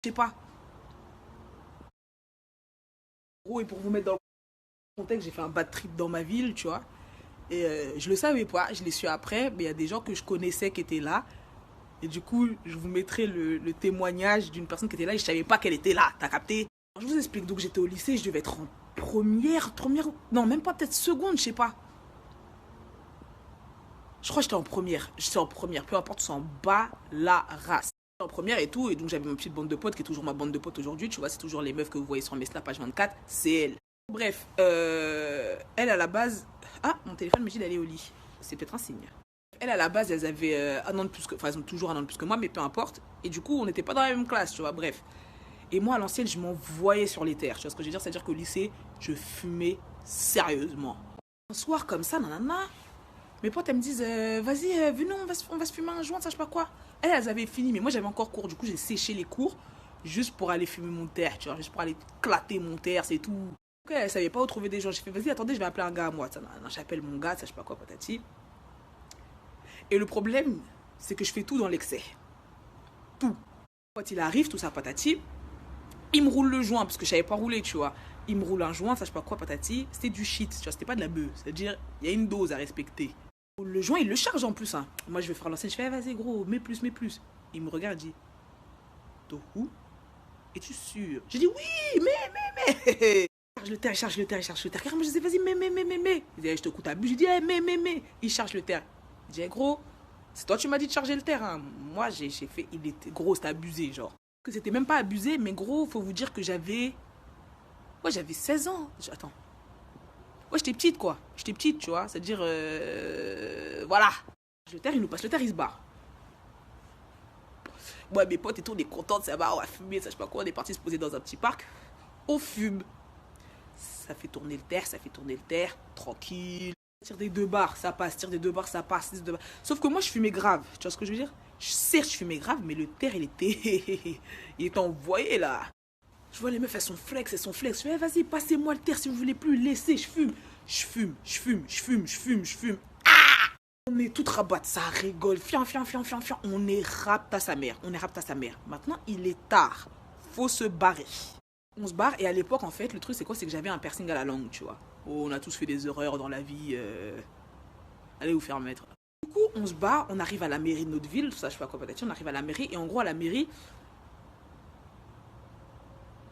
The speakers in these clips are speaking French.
Je sais pas. Et pour vous mettre dans le contexte, j'ai fait un bad trip dans ma ville, tu vois. Et je le savais pas, je l'ai su après, mais il y a des gens que je connaissais qui étaient là. Et du coup, je vous mettrai le témoignage d'une personne qui était là et je savais pas qu'elle était là, t'as capté? Alors, je vous explique, donc j'étais au lycée, je devais être en première, non, même pas peut-être seconde, je sais pas. Je crois que j'étais en première, peu importe, s'en bat la race. En première et tout, et donc j'avais ma petite bande de potes qui est toujours ma bande de potes aujourd'hui, tu vois, c'est toujours les meufs que vous voyez sur mes snaps page 24, c'est elle. Bref, elle à la base, ah, mon téléphone me dit d'aller au lit, c'est peut-être un signe. Elle à la base, elles avaient un an de plus que, enfin elles ont toujours un an de plus que moi, mais peu importe, et du coup on n'était pas dans la même classe, tu vois, bref. Et moi à l'ancienne, je m'envoyais sur les terres, tu vois ce que je veux dire, c'est-à-dire qu'au lycée, je fumais sérieusement. Un soir comme ça, nanana, mes potes, elles me disent, vas-y, venons, on va se fumer un joint, ça, je sais pas quoi. Elles avaient fini, mais moi, j'avais encore cours. Du coup, j'ai séché les cours juste pour aller fumer mon terre, tu vois, juste pour aller clater mon terre, c'est tout. Donc, elles savaient pas où trouver des gens. J'ai fait, vas-y, attendez, je vais appeler un gars à moi. Ça, j'appelle mon gars, ça, je sais pas quoi, patati. Et le problème, c'est que je fais tout dans l'excès. Tout. Quand il arrive, tout ça, patati, il me roule le joint, parce que je savais pas rouler, tu vois. Il me roule un joint, ça, je sais pas quoi, patati. C'était du shit, tu vois, c'était pas de la bœuf. C'est-à-dire, il y a une dose à respecter. Le joint, il le charge en plus. Hein. Moi, je vais faire lancer. Je fais, ah, vas-y, gros, mets plus, mets plus. Il me regarde, il dit, Tohu, es-tu sûr? J'ai dit, oui, mais. Charge le terre, il charge le terre, il charge le terre. Carrément, je dis, vas-y, mais. Il dit, eh, je te coûte à but. J'ai dit, eh, mais. Il charge le terre. Il dit, eh, gros, c'est toi, tu m'as dit de charger le terre. Hein. Moi, j'ai fait, il était gros, c'était abusé, genre. Que c'était même pas abusé, mais gros, faut vous dire que j'avais. Ouais, j'avais 16 ans. Attends. Ouais, j'étais petite, quoi. J'étais petite, tu vois. C'est-à-dire, voilà. Le terre, il nous passe le terre, il se barre. Moi, mes potes et tout, on est contents, ça va, on va fumer, ça, je sais pas quoi. On est parti se poser dans un petit parc. On fume. Ça fait tourner le terre, tranquille. Tire des deux barres, ça passe. Tire des deux barres, ça passe. Des deux barres. Sauf que moi, je fumais grave. Tu vois ce que je veux dire? Certes, je fumais grave, mais le terre, il était. Il était envoyé là. Je vois les meufs, elles sont flex. Je fais, eh, vas-y, passez-moi le terre si vous voulez plus. Laissez, je fume. Je fume. On est toutes rabattes, ça rigole. Fian. On est rapte à sa mère. Maintenant, il est tard. Faut se barrer. On se barre et à l'époque, en fait, le truc, c'est quoi? C'est que j'avais un piercing à la langue, tu vois. Oh, on a tous fait des erreurs dans la vie. Allez vous faire mettre. Du coup, on se barre, on arrive à la mairie de notre ville. Tout ça, je sais pas quoi, peut-être. On arrive à la mairie et en gros, à la mairie,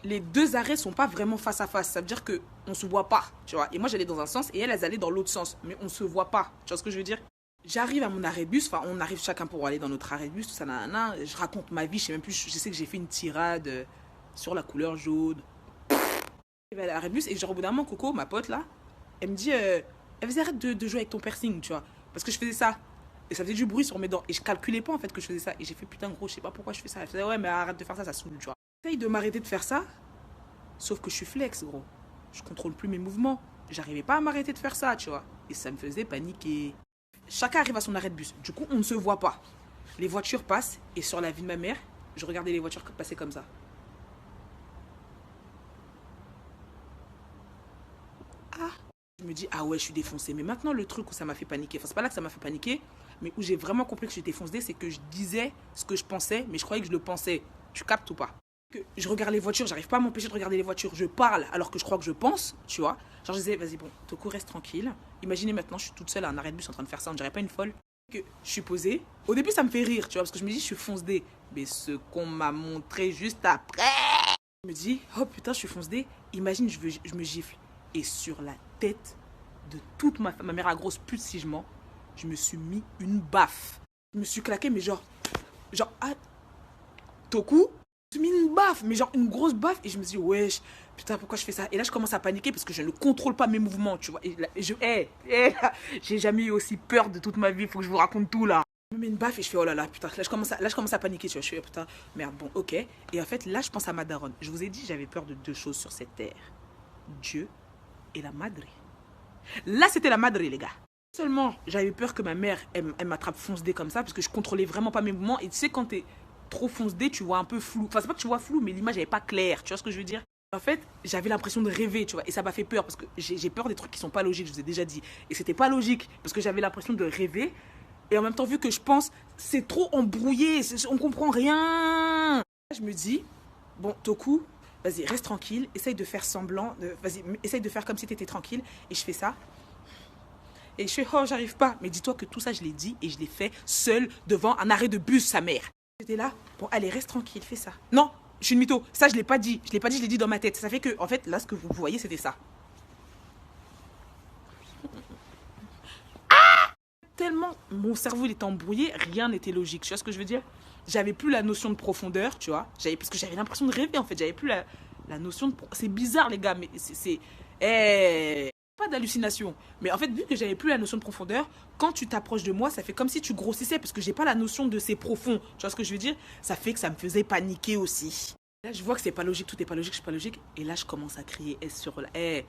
les deux arrêts sont pas vraiment face à face. Ça veut dire que on se voit pas, tu vois. Et moi, j'allais dans un sens et elles allaient dans l'autre sens. Mais on se voit pas. Tu vois ce que je veux dire? J'arrive à mon arrêt de bus, enfin on arrive chacun pour aller dans notre arrêt de bus, tout ça, nanana. Je raconte ma vie, je sais même plus, je sais que j'ai fait une tirade sur la couleur jaune. J'arrive à l'arrêt de bus et genre au bout d'un moment, Coco, ma pote là, elle me dit, elle faisait arrête de jouer avec ton piercing, tu vois. Parce que je faisais ça. Et ça faisait du bruit sur mes dents. Et je calculais pas en fait que je faisais ça. Et j'ai fait putain gros, je sais pas pourquoi je fais ça. Elle faisait ouais mais arrête de faire ça, ça saoule, tu vois. J'essaye de m'arrêter de faire ça, sauf que je suis flex gros. Je contrôle plus mes mouvements. J'arrivais pas à m'arrêter de faire ça, tu vois. Et ça me faisait paniquer. Chacun arrive à son arrêt de bus. Du coup, on ne se voit pas. Les voitures passent et sur la vie de ma mère, je regardais les voitures passer comme ça. Ah, je me dis, ah ouais, je suis défoncée. Mais maintenant, le truc où ça m'a fait paniquer, enfin, c'est pas là que ça m'a fait paniquer, mais où j'ai vraiment compris que j'étais foncée, c'est que je disais ce que je pensais, mais je croyais que je le pensais. Tu captes ou pas? Que je regarde les voitures, j'arrive pas à m'empêcher de regarder les voitures. Je parle alors que je crois que je pense, tu vois. Genre, je disais, vas-y, bon, Toko, reste tranquille. Imaginez maintenant, je suis toute seule à un arrêt de bus en train de faire ça, on dirait pas une folle. Que je suis posée. Au début, ça me fait rire, tu vois, parce que je me dis, je suis fonce-dé. Mais ce qu'on m'a montré juste après, je me dis, oh putain, je suis fonce-dé. Imagine, je me gifle. Et sur la tête de toute ma mère à grosse pute, si je mens, je me suis mis une baffe. Je me suis claqué, mais genre, ah, Toku, je me suis mis une baffe, mais genre une grosse baffe. Et je me suis dit, wesh, putain, pourquoi je fais ça? Et là, je commence à paniquer parce que je ne contrôle pas mes mouvements, tu vois. Et là, j'ai jamais eu aussi peur de toute ma vie, faut que je vous raconte tout là. Je me mets une baffe et je fais, oh là là, putain, là, je commence à paniquer, tu vois. Je fais, oh, putain, merde, bon, ok. Et en fait, là, je pense à ma daronne. Je vous ai dit, j'avais peur de deux choses sur cette terre: Dieu et la madre. Là, c'était la madre, les gars. Seulement, j'avais peur que ma mère, elle m'attrape fonce-dé comme ça, parce que je contrôlais vraiment pas mes mouvements. Et tu sais, quand t'es trop fonce-dé, tu vois un peu flou. Enfin, c'est pas que tu vois flou, mais l'image, elle est pas claire. Tu vois ce que je veux dire? En fait, j'avais l'impression de rêver, tu vois. Et ça m'a fait peur, parce que j'ai peur des trucs qui sont pas logiques, je vous ai déjà dit. Et c'était pas logique, parce que j'avais l'impression de rêver. Et en même temps, vu que je pense, c'est trop embrouillé, on comprend rien. Je me dis, bon, Toku, vas-y, reste tranquille, essaye de faire semblant, vas-y, essaye de faire comme si t'étais tranquille. Et je fais ça. Et je fais, oh, j'arrive pas. Mais dis-toi que tout ça, je l'ai dit et je l'ai fait seul devant un arrêt de bus, sa mère. J'étais là, bon, allez, reste tranquille, fais ça. Non, je suis une mytho. Ça, je l'ai pas dit. Je l'ai pas dit, je l'ai dit dans ma tête. Ça fait que, en fait, là, ce que vous voyez, c'était ça. Tellement mon cerveau il était embrouillé, rien n'était logique. Tu vois ce que je veux dire? J'avais plus la notion de profondeur, tu vois. Parce que j'avais l'impression de rêver, en fait. J'avais plus la notion de... C'est bizarre, les gars, mais c'est... Pas d'hallucination. Mais en fait, vu que j'avais plus la notion de profondeur, quand tu t'approches de moi, ça fait comme si tu grossissais, parce que j'ai pas la notion de c'est profond. Tu vois ce que je veux dire? Ça fait que ça me faisait paniquer aussi. Là, je vois que c'est pas logique, tout est pas logique, je suis pas logique. Et là, je commence à crier sur la... Je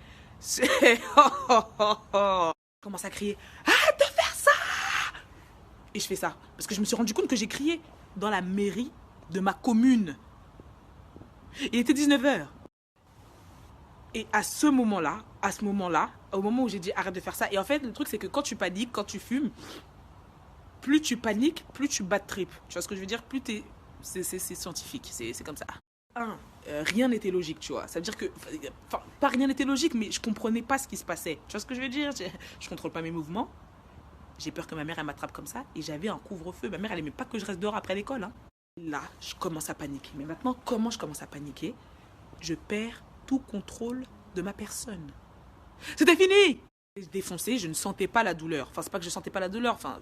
commence à crier, arrête de faire ça! Et je fais ça. Parce que je me suis rendu compte que j'ai crié dans la mairie de ma commune. Il était 19h. Et à ce moment-là, au moment où j'ai dit arrête de faire ça, et en fait, le truc, c'est que quand tu paniques, quand tu fumes, plus tu paniques, plus tu bats de trip. Tu vois ce que je veux dire? Plus t'es... C'est scientifique, c'est comme ça. Rien n'était logique, tu vois. Ça veut dire que... Enfin, pas rien n'était logique, mais je comprenais pas ce qui se passait. Tu vois ce que je veux dire? Je contrôle pas mes mouvements. J'ai peur que ma mère, elle m'attrape comme ça. Et j'avais un couvre-feu. Ma mère, elle aimait pas que je reste dehors après l'école. Hein. Là, je commence à paniquer. Mais maintenant, comment je commence à paniquer? Je perds tout contrôle de ma personne. C'était fini! Défoncé, je ne sentais pas la douleur. Enfin, c'est pas que je sentais pas la douleur. Enfin...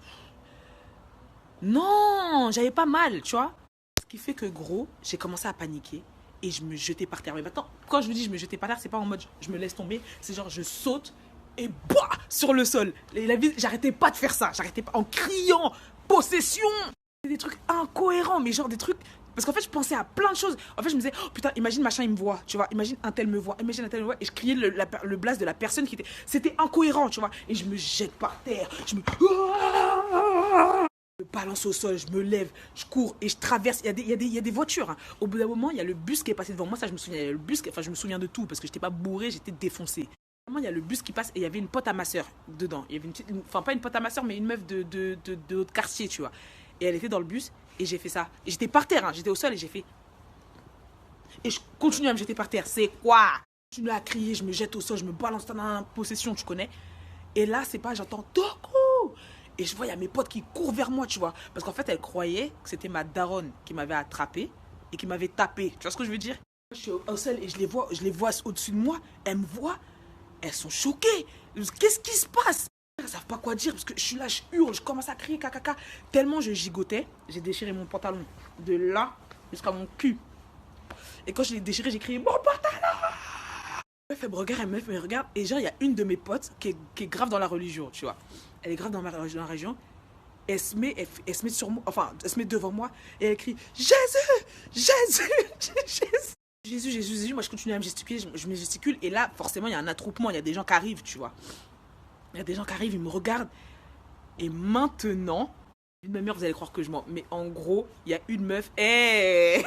Non! J'avais pas mal, tu vois? Ce qui fait que, gros, j'ai commencé à paniquer. Et je me jetais par terre. Mais maintenant, quand je vous dis je me jetais par terre, c'est pas en mode je me laisse tomber. C'est genre je saute et bah sur le sol. J'arrêtais pas de faire ça. J'arrêtais pas en criant possession. C'est des trucs incohérents, mais genre des trucs. Parce qu'en fait, je pensais à plein de choses. En fait, je me disais, oh putain, imagine machin, il me voit, tu vois. Imagine un tel me voit, imagine un tel me voit. Et je criais le blast de la personne qui était. C'était incohérent, tu vois. Et je me jette par terre. Je me balance au sol, je me lève, je cours et je traverse. Il y a des voitures. Hein. Au bout d'un moment, il y a le bus qui est passé devant moi. Ça, je me souviens. Il y a le bus enfin, je me souviens de tout parce que j'étais pas bourré, j'étais défoncé. Il y a le bus qui passe et il y avait une pote à ma soeur dedans. Il y avait enfin, pas une pote à ma soeur, mais une meuf de notre quartier, tu vois. Et elle était dans le bus et j'ai fait ça. Et j'étais par terre, hein, j'étais au sol et j'ai fait. Et je continue à me jeter par terre. C'est quoi? Je continue à crier, je me jette au sol, je me balance dans la possession, tu connais. Et là, c'est pas, j'entends Toku. Et je vois, il y a mes potes qui courent vers moi, tu vois. Parce qu'en fait, elle croyait que c'était ma daronne qui m'avait attrapé et qui m'avait tapé. Tu vois ce que je veux dire? Je suis au sol et je les vois au-dessus de moi. Elles me voient. Elles sont choquées. Qu'est-ce qui se passe? Elles ne savent pas quoi dire parce que je suis là, je hurle, je commence à crier caca. Tellement je gigotais, j'ai déchiré mon pantalon de là jusqu'à mon cul. Et quand je l'ai déchiré, j'ai crié mon pantalon. Elle me regarde, elle me regarde. Et genre, il y a une de mes potes qui est grave dans la religion, tu vois. Elle est grave dans la région. Elle se met sur moi, enfin, elle se met devant moi et elle crie Jésus, Jésus, Jésus. Jésus, moi je continue à me gesticuler, je me gesticule et là forcément il y a un attroupement, il y a des gens qui arrivent, tu vois. Il y a des gens qui arrivent, ils me regardent et maintenant, une meuf, vous allez croire que je mens, mais en gros, il y a une meuf, on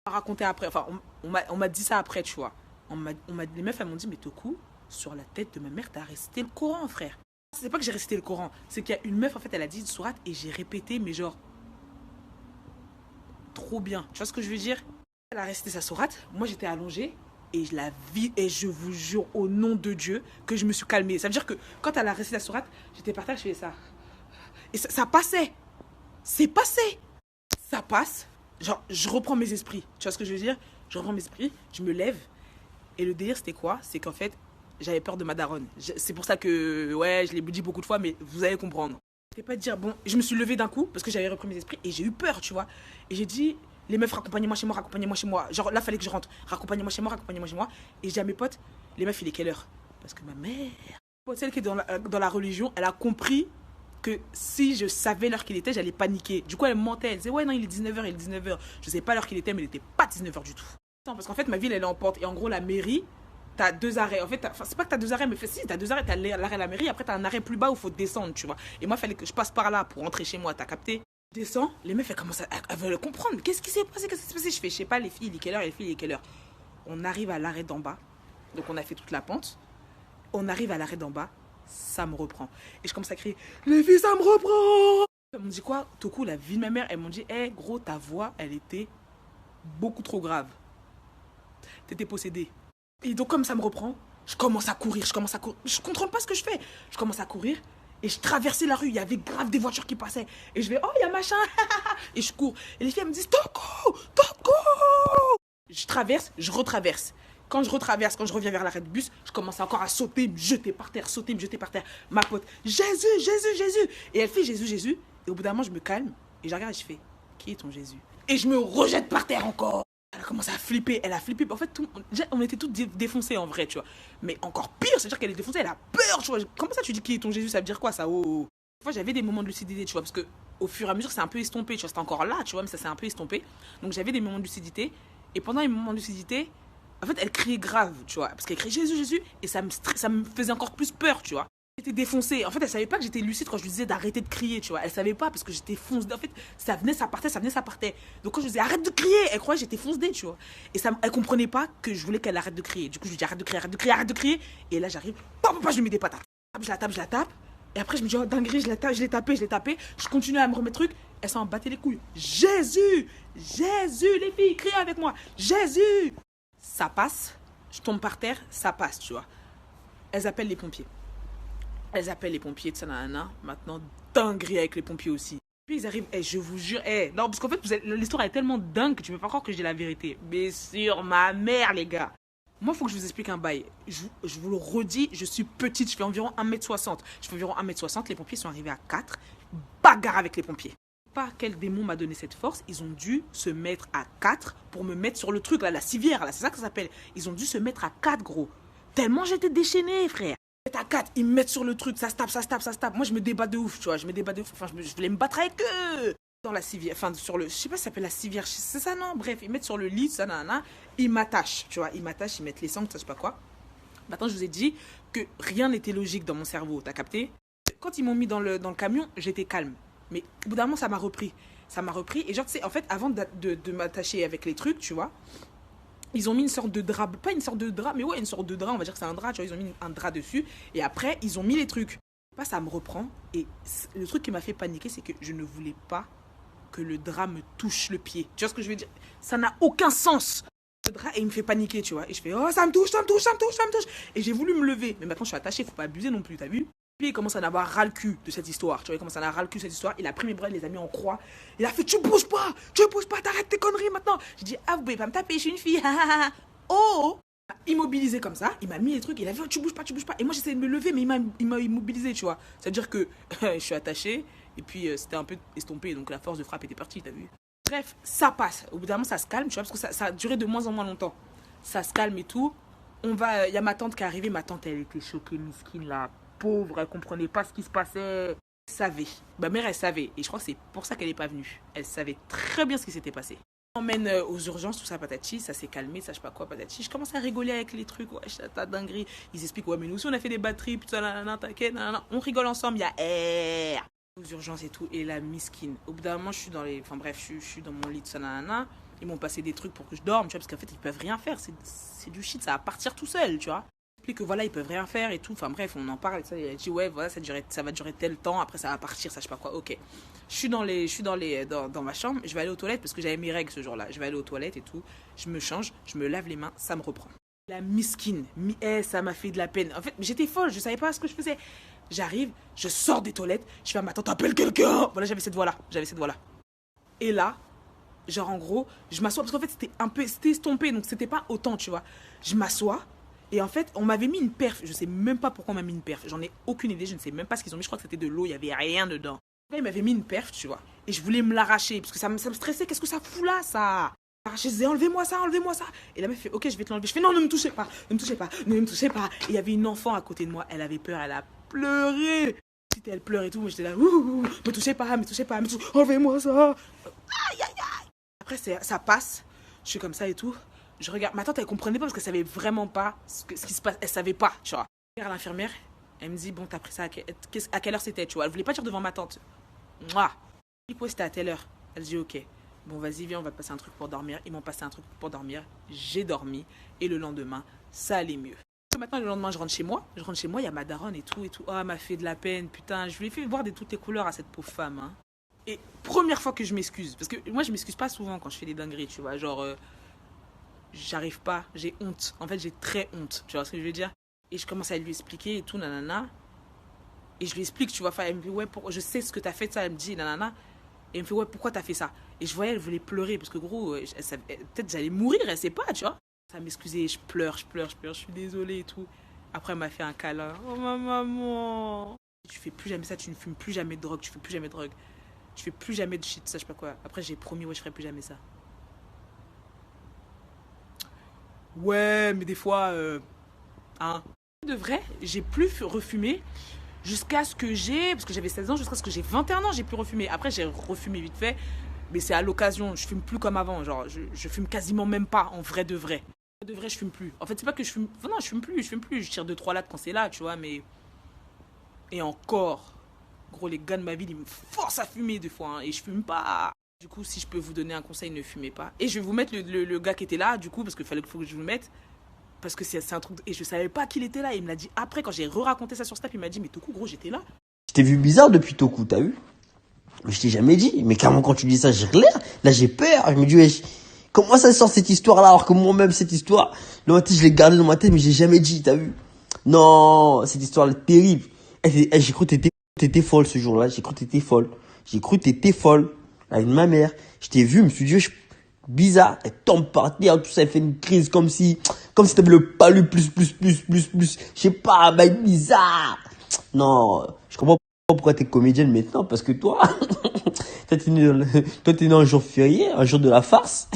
m'a raconté après, enfin on m'a dit ça après, tu vois. Les meufs elles m'ont dit mais Toku, sur la tête de ma mère t'as récité le Coran frère. C'est pas que j'ai récité le Coran, c'est qu'il y a une meuf en fait elle a dit une sourate et j'ai répété mais genre trop bien, tu vois ce que je veux dire? Elle a récité sa sourate, moi j'étais allongée et je la vis et je vous jure au nom de Dieu que je me suis calmée. Ça veut dire que quand elle a récité la sourate, j'étais par terre, je faisais ça. Et ça passait. C'est passé. Ça passe. Genre, je reprends mes esprits. Tu vois ce que je veux dire? Je reprends mes esprits, je me lève. Et le délire, c'était quoi? C'est qu'en fait, j'avais peur de ma daronne. C'est pour ça que, ouais, je l'ai dit beaucoup de fois, mais vous allez comprendre. Je ne pas dire, bon, je me suis levée d'un coup parce que j'avais repris mes esprits et j'ai eu peur, tu vois. Et j'ai dit... Les meufs, raccompagnez-moi chez moi, raccompagnez-moi chez moi. Genre là, fallait que je rentre. Raccompagnez-moi chez moi, raccompagnez-moi chez moi. Et je dis à mes potes, les meufs, il est quelle heure? Parce que ma mère, celle qui est dans la religion, elle a compris que si je savais l'heure qu'il était, j'allais paniquer. Du coup, elle mentait. Elle disait, ouais, non, il est 19h, il est 19h. Je sais pas l'heure qu'il était, mais il n'était pas 19h du tout. Non, parce qu'en fait, ma ville, elle est en pente. Et en gros, la mairie, t'as 2 arrêts. En fait, c'est pas que t'as 2 arrêts, mais si, t'as 2 arrêts. T'as l'arrêt de la mairie, après, t'as un arrêt plus bas où il faut descendre, tu vois. Et moi, il fallait que je passe par là pour rentrer chez moi, t'as capté? Je descends, les meufs, elles commencent à veulent comprendre. Qu'est-ce qui s'est passé? Je fais, je sais pas, les filles, il est quelle heure? Les filles, il est quelle heure? On arrive à l'arrêt d'en bas. Donc, on a fait toute la pente. On arrive à l'arrêt d'en bas. Ça me reprend. Et je commence à crier, les filles, ça me reprend! Elles m'ont dit quoi? Toku, la vie de ma mère, elles m'ont dit, hé, gros, ta voix, elle était beaucoup trop grave. t'étais possédé. Et donc, comme ça me reprend, je commence à courir, Je contrôle pas ce que je fais. Je commence à courir et je traversais la rue. Il y avait grave des voitures qui passaient. Et je vais, oh, il y a machin. Et je cours. Et les filles, elles me disent, Toko, Toko. Je traverse, je retraverse. Quand je retraverse, quand je reviens vers l'arrêt de bus, je commence encore à sauter, me jeter par terre, Ma pote, Jésus, Jésus, Jésus. Et elle fait Jésus, Jésus. Et au bout d'un moment, je me calme et je regarde et je fais, qui est ton Jésus? Et je me rejette par terre encore. Elle a commencé à flipper, elle a flippé. En fait, on était toutes défoncées en vrai, tu vois. Mais encore pire, c'est-à-dire qu'elle est défoncée, elle a peur, tu vois. Comment ça, tu dis qui est ton Jésus? Ça veut dire quoi, ça? Oh. Moi, j'avais des moments de lucidité, tu vois, parce que au fur et à mesure, c'est un peu estompé, tu vois. C'était encore là, tu vois, mais ça s'est un peu estompé. Donc, j'avais des moments de lucidité. Et pendant les moments de lucidité, en fait, elle criait grave, tu vois. Parce qu'elle criait Jésus, Jésus. Et ça me faisait encore plus peur, tu vois. J'étais défoncée. En fait, elle savait pas que j'étais lucide quand je lui disais d'arrêter de crier, tu vois. Elle savait pas parce que j'étais foncée. En fait, ça venait, ça partait, ça venait, ça partait. Donc quand je lui disais arrête de crier, elle croyait que j'étais foncée, tu vois. Et elle comprenait pas que je voulais qu'elle arrête de crier. Du coup, je lui dis arrête de crier, arrête de crier, arrête de crier. Et là, j'arrive, papa, je lui mets des patates. Je la tape. Et après, je me dis, oh dinguerie, je l'ai tapé. Je continue à me remettre truc. Elle s'en battait les couilles. Jésus, Jésus, les filles, criez avec moi. Jésus. Ça passe. Je tombe par terre, ça passe, tu vois. Elles appellent les pompiers, tout ça, nanana. Maintenant, dinguerie avec les pompiers aussi. Puis ils arrivent, je vous jure, non, parce qu'en fait, l'histoire est tellement dingue que tu ne peux pas croire que je dis la vérité. Mais sur ma mère, les gars. Moi, il faut que je vous explique un bail. Je vous le redis, je suis petite, je fais environ 1m60. Les pompiers sont arrivés à 4. Bagarre avec les pompiers. Pas quel démon m'a donné cette force, ils ont dû se mettre à 4 pour me mettre sur le truc, là, la civière, là, c'est ça que ça s'appelle. Ils ont dû se mettre à 4, gros. Tellement j'étais déchaînée, frère. À 4, ils me mettent sur le truc, ça se tape. Moi, je me débat de ouf, tu vois, Enfin, je voulais me battre avec eux. Dans la civière, enfin, sur le, je sais pas si ça s'appelle la civière, c'est ça, non? Bref, ils mettent sur le lit, ça, nanana. Ils m'attachent, tu vois, ils mettent les sangles, ça, je sais pas quoi. Maintenant, je vous ai dit que rien n'était logique dans mon cerveau, t'as capté? Quand ils m'ont mis dans le camion, j'étais calme. Mais au bout d'un moment, ça m'a repris. Et genre, tu sais, en fait, avant de m'attacher avec les trucs, tu vois, ils ont mis une sorte de drap. Pas une sorte de drap, mais ouais, une sorte de drap. On va dire que c'est un drap, tu vois. Ils ont mis un drap dessus. Et après, ils ont mis les trucs. Pas, ça me reprend. Et le truc qui m'a fait paniquer, c'est que je ne voulais pas que le drap me touche le pied. Tu vois ce que je veux dire? Ça n'a aucun sens. Le drap, et il me fait paniquer, tu vois. Et je fais, oh, ça me touche. Et j'ai voulu me lever. Mais maintenant, je suis attachée. Faut pas abuser non plus, t'as vu? Puis il commence à en avoir ras le cul de cette histoire. Tu vois, il commence à en avoir ras le cul de cette histoire. Il a pris mes bras, il les a mis en croix. Il a fait, tu bouges pas, t'arrêtes tes conneries maintenant. J'ai dit, ah, vous pouvez pas me taper, je suis une fille. Oh, immobilisé comme ça. Il m'a mis les trucs. Il a fait, tu bouges pas. Et moi, j'essayais de me lever, mais il m'a immobilisé, tu vois. C'est-à-dire que je suis attachée. Et puis, c'était un peu estompé. Donc, la force de frappe était partie, t'as vu. Bref, ça passe. Au bout d'un moment, ça se calme, tu vois, parce que ça a duré de moins en moins longtemps. Ça se calme et tout. Il y a ma tante qui est arrivée. Ma tante, elle était choquée, miskine, là. Pauvre, elle comprenait pas ce qui se passait. Elle savait. Ma mère, elle savait. Et je crois que c'est pour ça qu'elle n'est pas venue. Elle savait très bien ce qui s'était passé. On m'emmène aux urgences, tout ça, patati. Ça s'est calmé, ça, je sais pas quoi, patati. Je commence à rigoler avec les trucs. Ouais, ta dinguerie. Ils expliquent, ouais, mais nous aussi, on a fait des batteries, putain, nanana, t'inquiète, nanana. On rigole ensemble, il y a air. Aux urgences et tout. Et la miskine. Au bout d'un moment, je suis dans les. Enfin, bref, je suis dans mon lit, tout ça, nanana. Ils m'ont passé des trucs pour que je dorme, tu vois, parce qu'en fait, ils peuvent rien faire. C'est du shit, ça va partir tout seul, tu vois. Que voilà, ils peuvent rien faire et tout. Enfin bref, on en parle. Ça, il a dit ouais, voilà, ça va durer tel temps. Après, ça va partir, ça je sais pas quoi. Ok. Je suis dans ma chambre. Je vais aller aux toilettes parce que j'avais mes règles ce jour-là. Je vais aller aux toilettes et tout. Je me change, je me lave les mains, ça me reprend. La miskine, ça m'a fait de la peine. En fait, j'étais folle, je savais pas ce que je faisais. J'arrive, je sors des toilettes, je fais à ma tante, appelle quelqu'un. Voilà, j'avais cette voix-là. Et là, genre en gros, je m'assois parce qu'en fait c'était estompé, donc c'était pas autant, tu vois. Je m'assois. Et en fait, on m'avait mis une perf. Je sais même pas pourquoi on m'a mis une perf. J'en ai aucune idée. Je ne sais même pas ce qu'ils ont mis. Je crois que c'était de l'eau. Il y avait rien dedans. Là, il m'avait mis une perf, tu vois. Et je voulais me l'arracher parce que ça me stressait. Qu'est-ce que ça fout là, ça? Je disais, enlevez-moi ça. Et la meuf fait, ok, je vais te l'enlever. Je fais, non, ne me touchez pas. Et il y avait une enfant à côté de moi. Elle avait peur. Elle a pleuré. Elle pleure et tout. Moi, j'étais là, me touchez pas. Enlevez-moi ça. Aïe, aïe, aïe. Après, ça passe. Je suis comme ça et tout. Je regarde, ma tante, elle comprenait pas parce qu'elle savait vraiment pas ce qui se passe. Elle savait pas, tu vois. Je regarde l'infirmière, elle me dit, bon, t'as pris ça à quelle heure c'était, tu vois. Elle voulait pas dire devant ma tante. Moi, je dis, c'était à telle heure. Elle dit, ok, bon, vas-y, viens, on va te passer un truc pour dormir. Ils m'ont passé un truc pour dormir. J'ai dormi. Et le lendemain, ça allait mieux. Maintenant, le lendemain, je rentre chez moi, il y a ma daronne et tout. Oh, elle m'a fait de la peine, putain. Je lui ai fait voir de toutes les couleurs à cette pauvre femme, hein. Et première fois que je m'excuse, parce que moi, je m'excuse pas souvent quand je fais des dingueries, tu vois. Genre, j'arrive pas, j'ai honte. En fait, j'ai très honte, tu vois ce que je veux dire? Et je commence à lui expliquer et tout, nanana. Et je lui explique, tu vois, elle me dit, ouais, je sais ce que t'as fait de ça. Elle me dit, nanana. Et elle me fait, ouais, pourquoi t'as fait ça? Et je voyais, elle voulait pleurer, parce que gros, peut-être j'allais mourir, elle sait pas, tu vois. Ça m'excusait, je pleure, je suis désolée et tout. Après, elle m'a fait un câlin. Oh, ma maman. Tu fais plus jamais ça, tu ne fumes plus jamais de drogue, tu fais plus jamais de drogue. Tu fais plus jamais de shit, ça, je sais pas quoi. Après, j'ai promis, ouais, je ferai plus jamais ça. Ouais, mais des fois, hein. De vrai, j'ai plus refumé jusqu'à ce que parce que j'avais 16 ans, jusqu'à ce que j'ai 21 ans, j'ai plus refumé. Après, j'ai refumé vite fait, mais c'est à l'occasion. Je fume plus comme avant, genre, je fume quasiment même pas, en vrai de vrai. De vrai, je fume plus. En fait, c'est pas que je fume. Non, je fume plus. Je tire 2 3 lattes quand c'est là, tu vois, mais. Et encore. Gros, les gars de ma ville, ils me forcent à fumer des fois, hein, et je fume pas. Du coup, si je peux vous donner un conseil, ne fumez pas. Et je vais vous mettre le gars qui était là, du coup, parce qu'il faut que je vous le mette. Parce que c'est un truc. Et je savais pas qu'il était là. Il me l'a dit après, quand j'ai re-raconté ça sur Snap, il m'a dit, mais Toku, gros, j'étais là. Je t'ai vu bizarre depuis Toku, t'as vu? Mais je t'ai jamais dit. Mais carrément, quand tu dis ça, j'ai l'air. Là, j'ai peur. Je me dis, wesh, comment ça sort cette histoire-là, alors que moi-même, cette histoire, dans ma tête, je l'ai gardée dans ma tête, mais j'ai jamais dit, t'as vu? Non, cette histoire-là est terrible. J'ai cru que t'étais folle ce jour-là. J'ai cru que t'étais folle. J'ai cru que t'étais folle. Avec ma mère. Je t'ai vu, je me suis dit, wesh, bizarre. Elle tombe par terre, tout ça, elle fait une crise comme si t'avais le palu plus. Je sais pas, bah, bizarre. Non, je comprends pas pourquoi t'es comédienne maintenant, parce que toi, toi, t'es né un jour férié, un jour de la farce.